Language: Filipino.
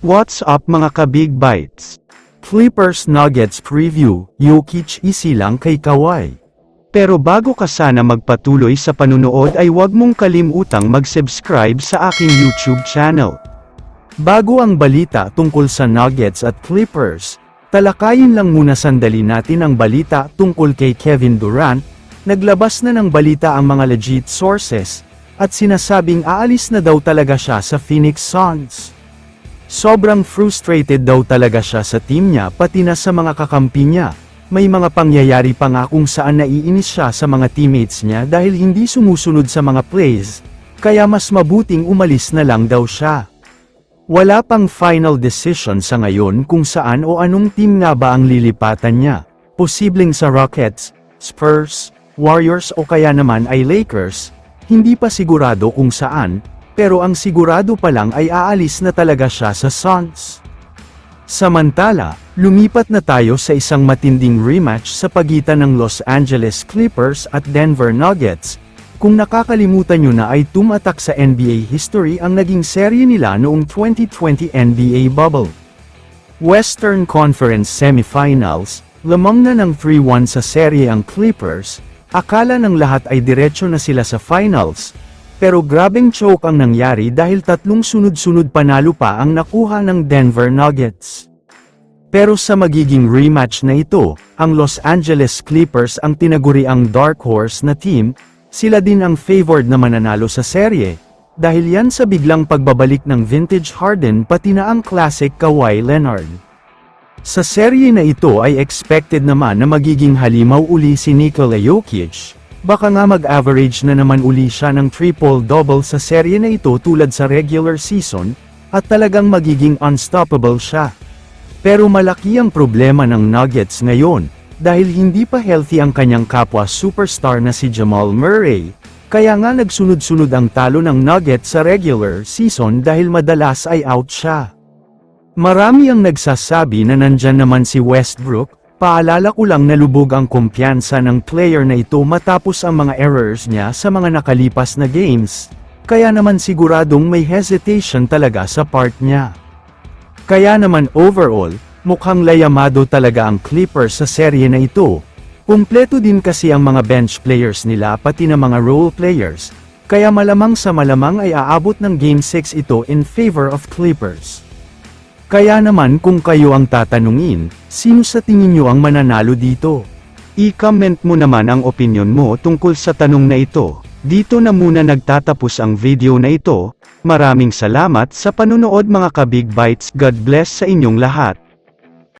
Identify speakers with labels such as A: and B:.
A: What's up mga ka-Big Bites? Clippers Nuggets Preview, Jokic easy lang kay Kawhi. Pero bago ka sana magpatuloy sa panunood ay huwag mong kalimutang mag-subscribe sa aking YouTube channel. Bago ang balita tungkol sa Nuggets at Clippers, talakayin lang muna sandali natin ang balita tungkol kay Kevin Durant. Naglabas na ng balita ang mga legit sources, at sinasabing aalis na daw talaga siya sa Phoenix Suns. Sobrang frustrated daw talaga siya sa team niya pati na sa mga kakampi niya. May mga pangyayari pa nga kung saan naiinis siya sa mga teammates niya dahil hindi sumusunod sa mga plays, kaya mas mabuting umalis na lang daw siya. Wala pang final decision sa ngayon kung saan o anong team nga ba ang lilipatan niya. Posibleng sa Rockets, Spurs, Warriors o kaya naman ay Lakers, hindi pa sigurado kung saan. Pero ang sigurado pa lang ay aalis na talaga siya sa Suns. Samantala, lumipat na tayo sa isang matinding rematch sa pagitan ng Los Angeles Clippers at Denver Nuggets. Kung nakakalimutan nyo na ay tumatak sa NBA history ang naging serye nila noong 2020 NBA bubble. Western Conference Semifinals, lamang na ng 3-1 sa serye ang Clippers, akala ng lahat ay diretso na sila sa finals. Pero grabeng choke ang nangyari dahil tatlong sunod-sunod panalo pa ang nakuha ng Denver Nuggets. Pero sa magiging rematch na ito, ang Los Angeles Clippers ang tinaguriang dark horse na team, sila din ang favored na mananalo sa serye, dahil yan sa biglang pagbabalik ng vintage Harden pati na ang classic Kawhi Leonard. Sa serye na ito ay expected naman na magiging halimaw uli si Nikola Jokic. Baka nga mag-average na naman uli siya ng triple-double sa serye na ito tulad sa regular season, at talagang magiging unstoppable siya. Pero malaki ang problema ng Nuggets ngayon, dahil hindi pa healthy ang kanyang kapwa superstar na si Jamal Murray, kaya nga nagsunod-sunod ang talo ng Nuggets sa regular season dahil madalas ay out siya. Marami ang nagsasabi na nandyan naman si Westbrook. Paalala ko lang na lubog ang kumpiyansa ng player na ito matapos ang mga errors niya sa mga nakalipas na games, kaya naman siguradong may hesitation talaga sa part niya. Kaya naman overall, mukhang layamado talaga ang Clippers sa serye na ito. Kumpleto din kasi ang mga bench players nila pati na mga role players, kaya malamang sa malamang ay aabot ng Game 6 ito in favor of Clippers. Kaya naman kung kayo ang tatanungin, sino sa tingin nyo ang mananalo dito? I-comment mo naman ang opinion mo tungkol sa tanong na ito. Dito na muna nagtatapos ang video na ito. Maraming salamat sa panunood mga ka-Big Bites. God bless sa inyong lahat.